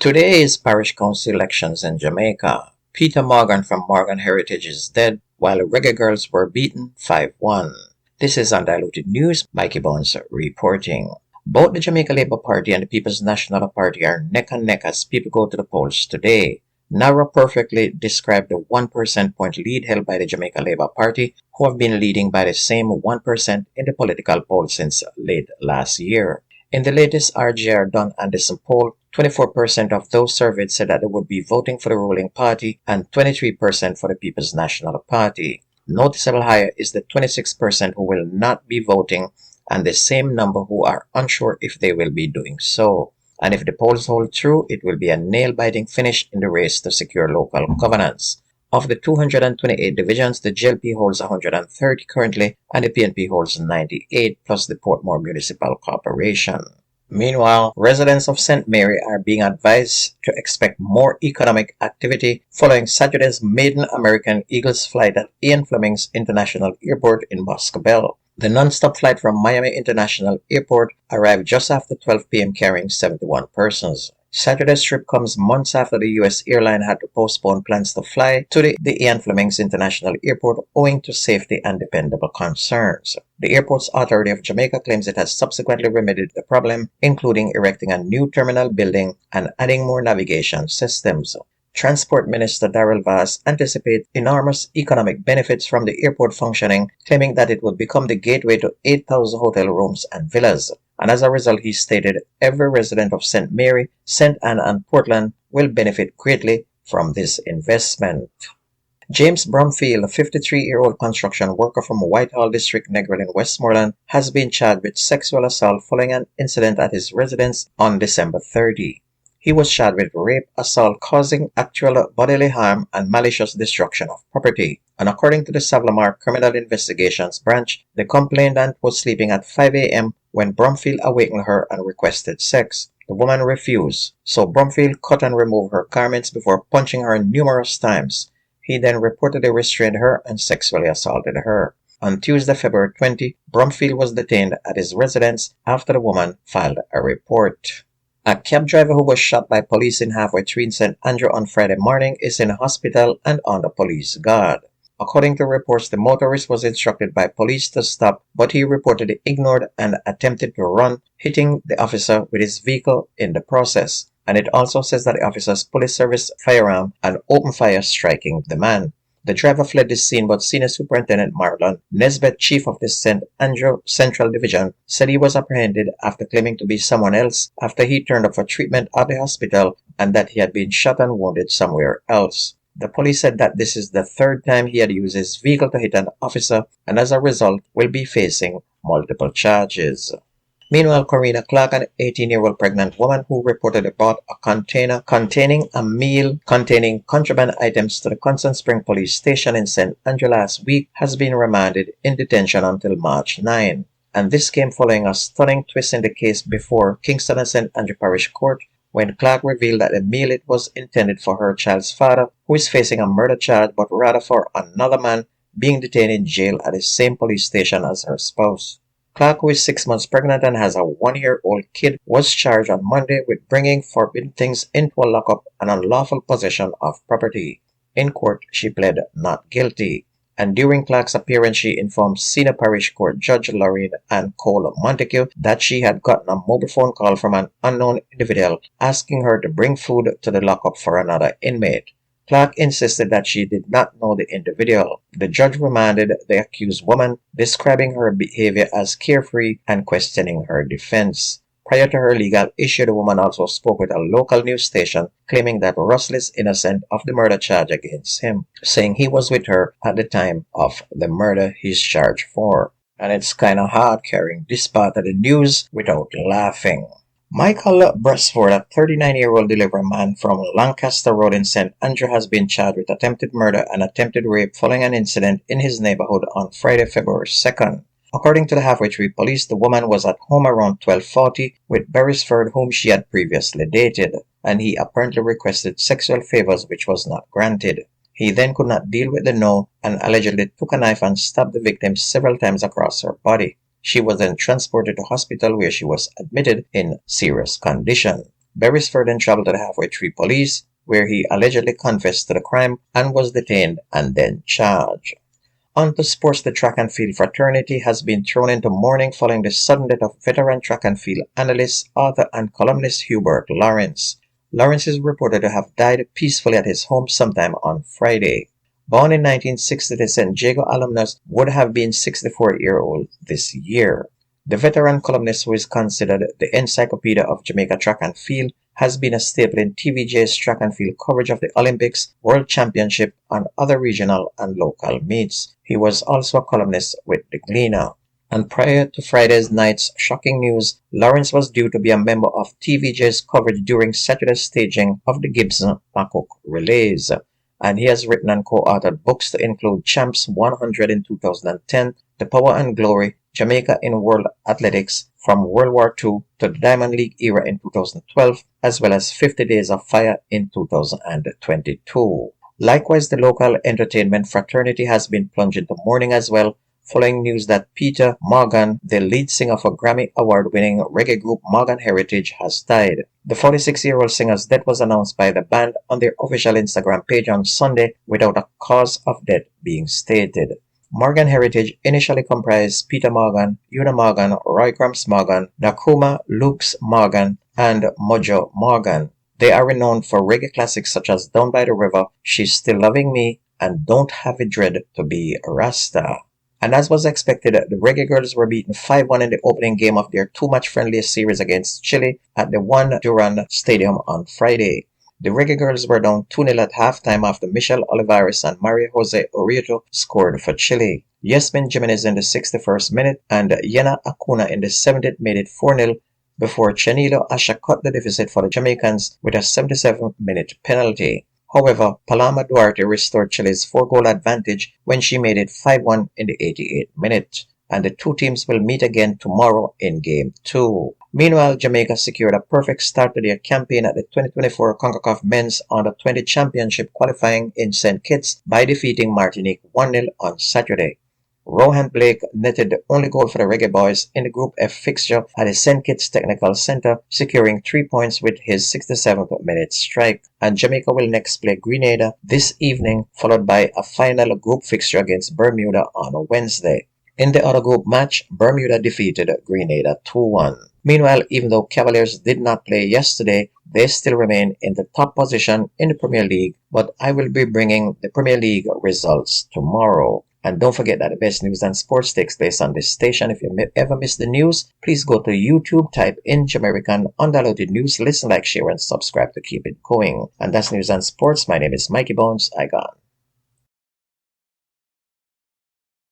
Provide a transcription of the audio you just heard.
Today is Parish Council elections in Jamaica. Peetah Morgan from Morgan Heritage is dead, while Reggae Girls were beaten 5-1. This is Undiluted News. Mikey Bones reporting. Both the Jamaica Labour Party and the People's National Party are neck and neck as people go to the polls today. Nara perfectly described the 1% point lead held by the Jamaica Labour Party, who have been leading by the same 1% in the political poll since late last year. In the latest RGR Dunn Anderson poll, 24% of those surveyed said that they would be voting for the ruling party and 23% for the People's National Party. Noticeable higher is the 26% who will not be voting and the same number who are unsure if they will be doing so. And if the polls hold true, it will be a nail-biting finish in the race to secure local governance. Of the 228 divisions, the GLP holds 130 currently, and the PNP holds 98, plus the Portmore Municipal Corporation. Meanwhile, residents of St. Mary are being advised to expect more economic activity following Saturday's maiden American Eagles flight at Ian Fleming's International Airport in Boscobel. The non-stop flight from Miami International Airport arrived just after 12 p.m. carrying 71 persons. Saturday's trip comes months after the U.S. airline had to postpone plans to fly to the Ian Fleming's International Airport owing to safety and dependable concerns. The airport's authority of Jamaica claims it has subsequently remedied the problem, including erecting a new terminal building and adding more navigation systems. Transport Minister Darrell Vass anticipates enormous economic benefits from the airport functioning, claiming that it would become the gateway to 8,000 hotel rooms and villas. And as a result, he stated every resident of St. Mary, St. Anne and Portland will benefit greatly from this investment. James Brumfield, a 53-year-old construction worker from Whitehall District, Negril in Westmoreland, has been charged with sexual assault following an incident at his residence on December 30. He was charged with rape, assault causing actual bodily harm, and malicious destruction of property. And according to the Savlamar Criminal Investigations Branch, the complainant was sleeping at 5 a.m. when Brumfield awakened her and requested sex. The woman refused, so Brumfield cut and removed her garments before punching her numerous times. He then reportedly restrained her and sexually assaulted her. On Tuesday, February 20, Brumfield was detained at his residence after the woman filed a report. A cab driver who was shot by police in halfway between St. Andrew on Friday morning is in hospital and under police guard. According to reports, the motorist was instructed by police to stop, but he reportedly ignored and attempted to run, hitting the officer with his vehicle in the process. And it also says that the officers pulled his service firearm and opened fire, striking the man. The driver fled the scene, but Senior Superintendent Marlon Nesbeth, chief of the St. Andrew Central Division, said he was apprehended after claiming to be someone else after he turned up for treatment at the hospital and that he had been shot and wounded somewhere else. The police said that this is the third time he had used his vehicle to hit an officer and as a result will be facing multiple charges. Meanwhile, Corrina Clark, an 18-year-old pregnant woman who reportedly bought a container containing a meal containing contraband items to the Constant Spring Police Station in St. Andrew last week, has been remanded in detention until March 9. And this came following a stunning twist in the case before Kingston and St. Andrew Parish Court, when Clark revealed that the meal it was intended for her child's father, who is facing a murder charge, but rather for another man being detained in jail at the same police station as her spouse. Clark, who is 6 months pregnant and has a 1-year-old kid, was charged on Monday with bringing forbidden things into a lockup and unlawful possession of property. In court, she pled not guilty. And during Clark's appearance, she informed Senior Parish Court Judge Lorraine Ann Cole Montague that she had gotten a mobile phone call from an unknown individual asking her to bring food to the lockup for another inmate. Clark insisted that she did not know the individual. The judge remanded the accused woman, describing her behavior as carefree and questioning her defense. Prior to her legal issue, the woman also spoke with a local news station, claiming that Russell is innocent of the murder charge against him, saying he was with her at the time of the murder he's charged for. And it's kinda hard carrying this part of the news without laughing. Michael Brasford, a 39-year-old delivery man from Lancaster Road in St. Andrew, has been charged with attempted murder and attempted rape following an incident in his neighborhood on Friday, February 2nd. According to the Halfway Tree Police, the woman was at home around 12:40 with Beresford, whom she had previously dated, and he apparently requested sexual favors which was not granted. He then could not deal with the no and allegedly took a knife and stabbed the victim several times across her body. She was then transported to hospital where she was admitted in serious condition. Beresford then traveled to the halfway tree police, where he allegedly confessed to the crime and was detained and then charged. On to sports, the track and field fraternity has been thrown into mourning following the sudden death of veteran track and field analyst, author, and columnist Hubert Lawrence. Lawrence is reported to have died peacefully at his home sometime on Friday. Born in 1960, the San Diego alumnus would have been 64-year-old this year. The veteran columnist, who is considered the encyclopedia of Jamaica track and field, has been a staple in TVJ's track and field coverage of the Olympics, World Championship, and other regional and local meets. He was also a columnist with The Gleaner. And prior to Friday's night's shocking news, Lawrence was due to be a member of TVJ's coverage during Saturday's staging of the Gibson Makuk Relays. And he has written and co-authored books to include Champs 100 in 2010, The Power and Glory, Jamaica in World Athletics from World War II to the Diamond League era in 2012, as well as 50 Days of Fire in 2022. Likewise, the local entertainment fraternity has been plunged into mourning as well, following news that Peetah Morgan, the lead singer for Grammy Award-winning reggae group Morgan Heritage, has died. The 46-year-old singer's death was announced by the band on their official Instagram page on Sunday without a cause of death being stated. Morgan Heritage initially comprised Peetah Morgan, Una Morgan, Roy Grams Morgan, Nakuma Lukes Morgan, and Mojo Morgan. They are renowned for reggae classics such as Down by the River, She's Still Loving Me, and Don't Have It Dread to Be a Rasta. And as was expected, the Reggae Girls were beaten 5-1 in the opening game of their two-match friendliest series against Chile at the Juan Duran Stadium on Friday. The Reggae Girls were down 2-0 at halftime after Michelle Olivares and Maria Jose Orieto scored for Chile. Yasmin Jimenez in the 61st minute and Yena Acuna in the 70th made it 4-0 before Chanilo Asha cut the deficit for the Jamaicans with a 77th-minute penalty. However, Paloma Duarte restored Chile's 4-goal advantage when she made it 5-1 in the 88th minute. And the two teams will meet again tomorrow in Game 2. Meanwhile, Jamaica secured a perfect start to their campaign at the 2024 CONCACAF Men's Under-20 Championship qualifying in St. Kitts by defeating Martinique 1-0 on Saturday. Rohan Blake netted the only goal for the Reggae Boys in the Group F fixture at the St. Kitts Technical Center, securing 3 points with his 67th minute strike. And Jamaica will next play Grenada this evening, followed by a final group fixture against Bermuda on Wednesday. In the other group match, Bermuda defeated Grenada 2-1. Meanwhile, even though Cavaliers did not play yesterday, they still remain in the top position in the Premier League, but I will be bringing the Premier League results tomorrow. And don't forget that the best news and sports takes place on this station. If you ever miss the news, please go to YouTube, type in Jamerican Undiluted News, listen, like, share, and subscribe to keep it going. And that's news and sports. My name is Mikey Bones. I gone.